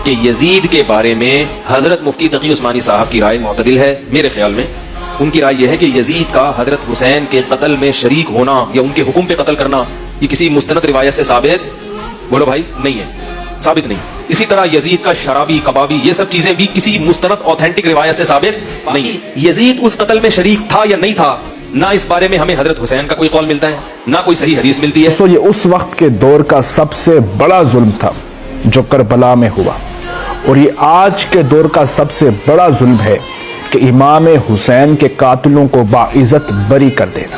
کہ یزید کے بارے میں حضرت مفتی تقی عثمانی صاحب کی رائے معتدل ہے. میرے خیال میں ان کی رائے یہ ہے کہ یزید کا حضرت حسین کے قتل میں شریک ہونا یا ان کے حکم پہ قتل کرنا یہ کسی مستند روایت سے ثابت بولو بھائی نہیں ہے، ثابت نہیں. اسی طرح یزید کا شرابی کبابی یہ سب چیزیں بھی کسی مستند اوتھینٹک روایت سے ثابت نہیں. یزید اس قتل میں شریک تھا یا نہیں تھا، نہ اس بارے میں ہمیں حضرت حسین کا کوئی قول ملتا ہے، نہ کوئی صحیح حدیث ملتی ہے. تو یہ اس وقت کے دور کا سب سے بڑا ظلم تھا جو کربلا میں ہوا، اور یہ آج کے دور کا سب سے بڑا ظلم ہے کہ امام حسین کے قاتلوں کو باعزت بری کر دینا.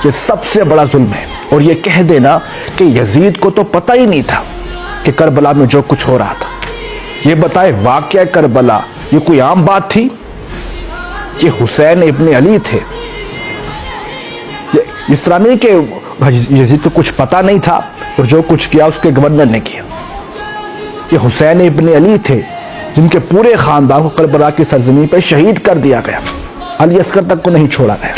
یہ سب سے بڑا ظلم ہے، اور یہ کہہ دینا کہ یزید کو تو پتہ ہی نہیں تھا کہ کربلا میں جو کچھ ہو رہا تھا. یہ بتائے واقعہ کربلا یہ کوئی عام بات تھی؟ یہ حسین ابن علی تھے. اس طرح نہیں کہ یزید کو کچھ پتہ نہیں تھا اور جو کچھ کیا اس کے گورنر نے کیا. یہ حسین ابن علی تھے جن کے پورے خاندان کو کربلا کی سرزمین پہ شہید کر دیا گیا، علی اصغر تک کو نہیں چھوڑا گیا.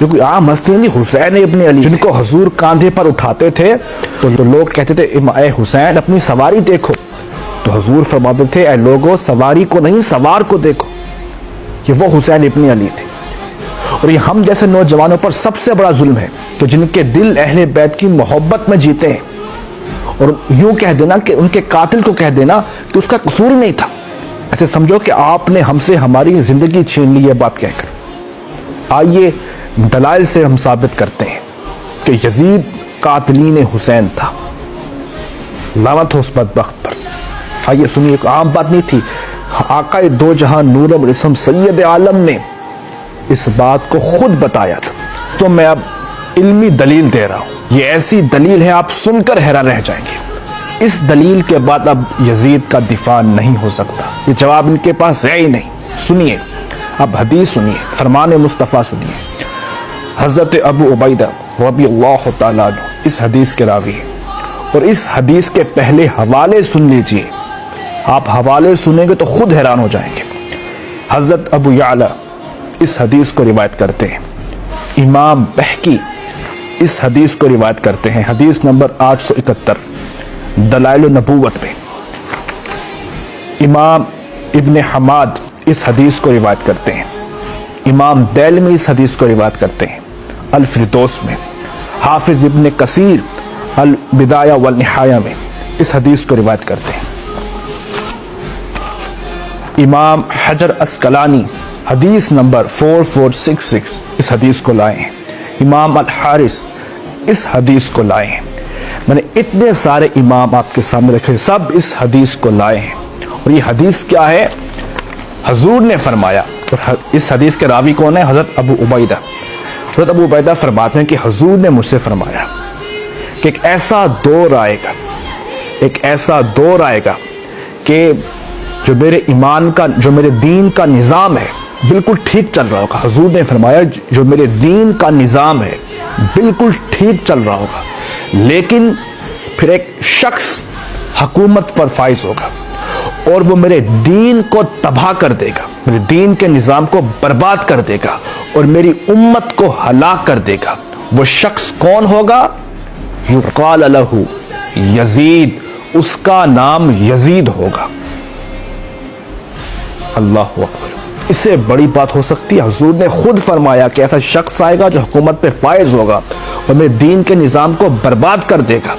یہ کوئی عام ہستی نہیں. حسین ابن علی جن کو حضور کاندھے پر اٹھاتے تھے تو لوگ کہتے تھے اے حسین اپنی سواری دیکھو، تو حضور فرماتے تھے اے لوگو سواری کو نہیں سوار کو دیکھو. یہ وہ حسین ابن علی تھے. اور یہ ہم جیسے نوجوانوں پر سب سے بڑا ظلم ہے کہ جن کے دل اہل بیت کی محبت میں جیتے ہیں، اور یوں کہہ دینا کہ ان کے قاتل کو کہہ دینا کہ اس کا قصور نہیں تھا. ایسے سمجھو کہ آپ نے ہم سے ہماری زندگی چھین لی یہ بات کہہ کر. آئیے دلائل سے ہم ثابت کرتے ہیں کہ یزید قاتلین حسین تھا. لعنت ہو اس بدبخت پر. آئیے سنیے، ایک عام بات نہیں تھی. آقا دو جہاں نور مرسم سید عالم نے اس بات کو خود بتایا تھا. تو میں اب علمی دلیل دے رہا ہوں. یہ ایسی دلیل ہے آپ سن کر حیران رہ جائیں گے. اس دلیل کے بعد اب یزید کا دفاع نہیں ہو سکتا. یہ جواب ان کے پاس ہے ہی نہیں. سنیے اب حدیث سنیے، فرمان مصطفیٰ سنیے. حضرت ابو عبیدہ رضی اللہ تعالیٰ عنہ اس حدیث کے راوی ہیں، اور اس حدیث کے پہلے حوالے سن لیجئے. آپ حوالے سنیں گے تو خود حیران ہو جائیں گے. حضرت ابو یعلا اس حدیث کو روایت کرتے ہیں. امام بہقی اس حدیث کو روایت کرتے ہیں، حدیث نمبر 871 دلائل النبوت میں. امام ابن حماد اس حدیث کو روایت کرتے ہیں. امام دیلمی اس حدیث کو روایت کرتے ہیں الفردوس میں. حافظ ابن کثیر البدایہ والنہایہ میں اس حدیث کو روایت کرتے ہیں. امام حجر اسقلانی حدیث نمبر 4466 اس حدیث کو لائے ہیں. امام الحارث اس حدیث کو لائے ہیں. میں نے اتنے سارے امام آپ کے سامنے رکھے، سب اس حدیث کو لائے ہیں. اور یہ حدیث کیا ہے؟ حضور نے فرمایا. اور اس حدیث کے راوی کون ہے؟ حضرت ابو عبیدہ. حضرت ابو عبیدہ فرماتے ہیں کہ حضور نے مجھ سے فرمایا کہ ایک ایسا دور آئے گا کہ جو میرے ایمان کا، جو میرے دین کا نظام ہے بالکل ٹھیک چل رہا ہوگا. حضور نے فرمایا جو میرے دین کا نظام ہے بالکل ٹھیک چل رہا ہوگا، لیکن پھر ایک شخص حکومت پر فائز ہوگا اور وہ میرے دین کو تباہ کر دے گا، میرے دین کے نظام کو برباد کر دے گا اور میری امت کو ہلاک کر دے گا. وہ شخص کون ہوگا؟ یقال لہ یزید، اس کا نام یزید ہوگا. اللہ اکبر. اس سے بڑی بات ہو سکتی ہے؟ حضور نے خود فرمایا کہ ایسا شخص آئے گا جو حکومت پہ فائز ہوگا اور میرے دین کے نظام کو برباد کر دے گا،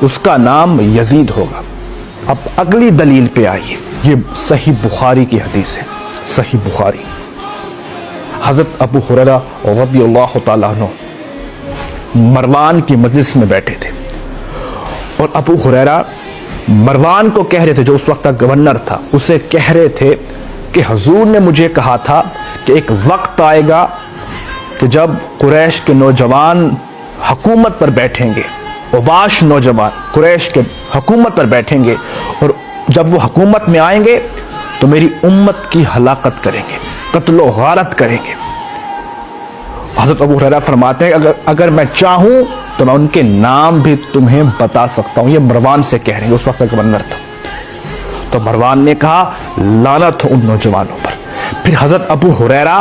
اس کا نام یزید ہوگا. اب اگلی دلیل پہ آئیے. یہ صحیح بخاری کی حدیث ہے، صحیح بخاری. حضرت ابو ہریرہ رضی اللہ تعالیٰ عنہ مروان کی مجلس میں بیٹھے تھے، اور ابو ہریرہ مروان کو کہہ رہے تھے جو اس وقت کا گورنر تھا، اسے کہہ رہے تھے کہ حضور نے مجھے کہا تھا کہ ایک وقت آئے گا کہ جب قریش کے نوجوان حکومت پر بیٹھیں گے، اوباش نوجوان قریش کے حکومت پر بیٹھیں گے، اور جب وہ حکومت میں آئیں گے تو میری امت کی ہلاکت کریں گے، قتل و غارت کریں گے. حضرت ابو ہریرہ فرماتے ہیں اگر میں چاہوں تو میں ان کے نام بھی تمہیں بتا سکتا ہوں. یہ مروان سے کہہ رہے ہیں، اس وقت کا گورنر تھا. تو مروان نے کہا لعنت ہو ان نوجوانوں پر. پھر حضرت ابو ہریرہ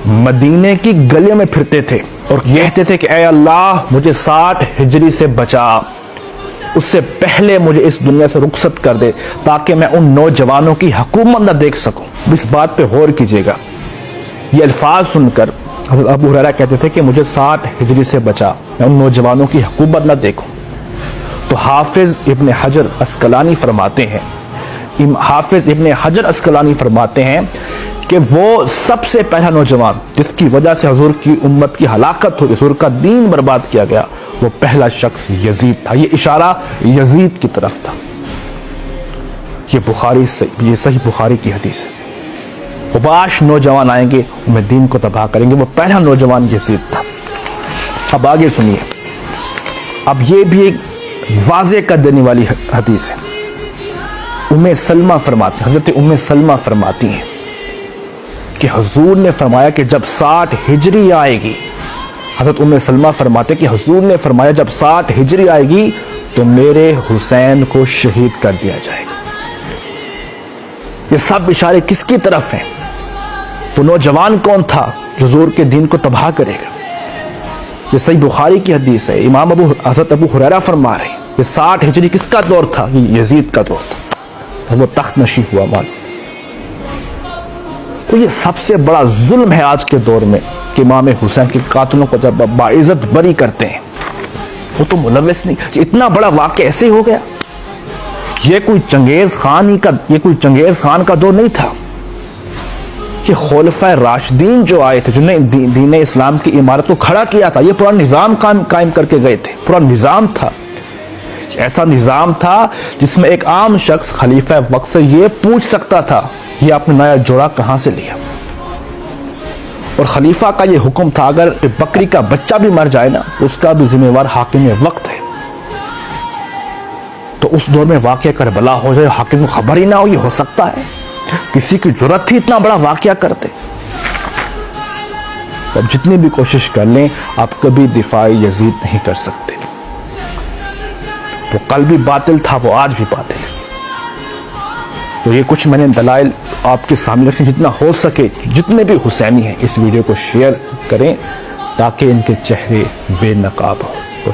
مدینے کی گلیوں میں پھرتے تھے اور کہتے تھے کہ اے اللہ مجھے 60 ہجری سے بچا. اس سے پہلے مجھے اس دنیا سے رخصت کر دے تاکہ میں ان نوجوانوں کی حکومت نہ دیکھ سکوں. اس بات پہ غور کیجیے گا. یہ الفاظ سن کر حضرت ابو ہریرہ کہتے تھے کہ مجھے 60 ہجری سے بچا، میں ان نوجوانوں کی حکومت نہ دیکھوں. تو حافظ ابن حجر عسقلانی فرماتے ہیں، حافظ ابن حجر عسقلانی فرماتے ہیں کہ وہ سب سے پہلا نوجوان جس کی وجہ سے حضور کی امت کی ہلاکت ہوئی، حضور کا دین برباد کیا گیا، وہ پہلا شخص یزید تھا. یہ اشارہ یزید کی طرف تھا. یہ صحیح بخاری کی حدیث ہے. وباش نوجوان آئیں گے انہیں دین کو تباہ کریں گے، وہ پہلا نوجوان یزید تھا. اب آگے سنیے. اب یہ بھی ایک واضح کر دینے والی حدیث ہے. ام سلمہ فرماتی، حضرت ام سلمہ فرماتی ہیں کہ حضور نے فرمایا کہ جب 60 ہجری آئے گی، حضرت ام سلمہ فرماتے کہ حضور نے فرمایا جب 60 ہجری آئے گی تو میرے حسین کو شہید کر دیا جائے گا. یہ سب اشارے کس کی طرف ہیں؟ وہ نوجوان کون تھا جو حضور کے دین کو تباہ کرے گا؟ یہ صحیح بخاری کی حدیث ہے. امام حضرت ابو ہریرہ فرما رہے ہیں یہ 60 ہجری کس کا دور تھا؟ یہ یزید کا دور تھا. وہ تخت نشی ہوا معلوم. تو یہ سب سے بڑا ظلم ہے آج کے دور میں کہ امام حسین کے قاتلوں کو جب باعزت بری کرتے ہیں. وہ تو ملوث نہیں. یہ اتنا بڑا واقعہ ایسے ہو گیا. یہ کوئی چنگیز خان کا دور نہیں تھا. یہ خلفائے راشدین جو آئے تھے، جنہیں دین اسلام کی عمارت کو کھڑا کیا تھا، یہ پورا نظام قائم کر کے گئے تھے. پورا نظام تھا، ایسا نظام تھا جس میں ایک عام شخص خلیفہ وقت سے یہ پوچھ سکتا تھا یہ آپ نے نیا جوڑا کہاں سے لیا. اور خلیفہ کا یہ حکم تھا اگر بکری کا بچہ بھی مر جائے نا، اس کا بھی ذمہ وار حاکم وقت ہے. تو اس دور میں واقعہ کربلا ہو جائے، حاکم کو خبر ہی نہ ہو، یہ ہو سکتا ہے؟ کسی کی جرت تھی اتنا بڑا واقعہ کرتے؟ اب جتنی بھی کوشش کر لیں آپ کبھی دفاع یزید نہیں کر سکتے. وہ کل بھی باطل تھا، وہ آج بھی باطل ہے. تو یہ کچھ میں نے دلائل آپ کے سامنے رکھیں. جتنا ہو سکے جتنے بھی حسینی ہیں اس ویڈیو کو شیئر کریں تاکہ ان کے چہرے بے نقاب ہوں.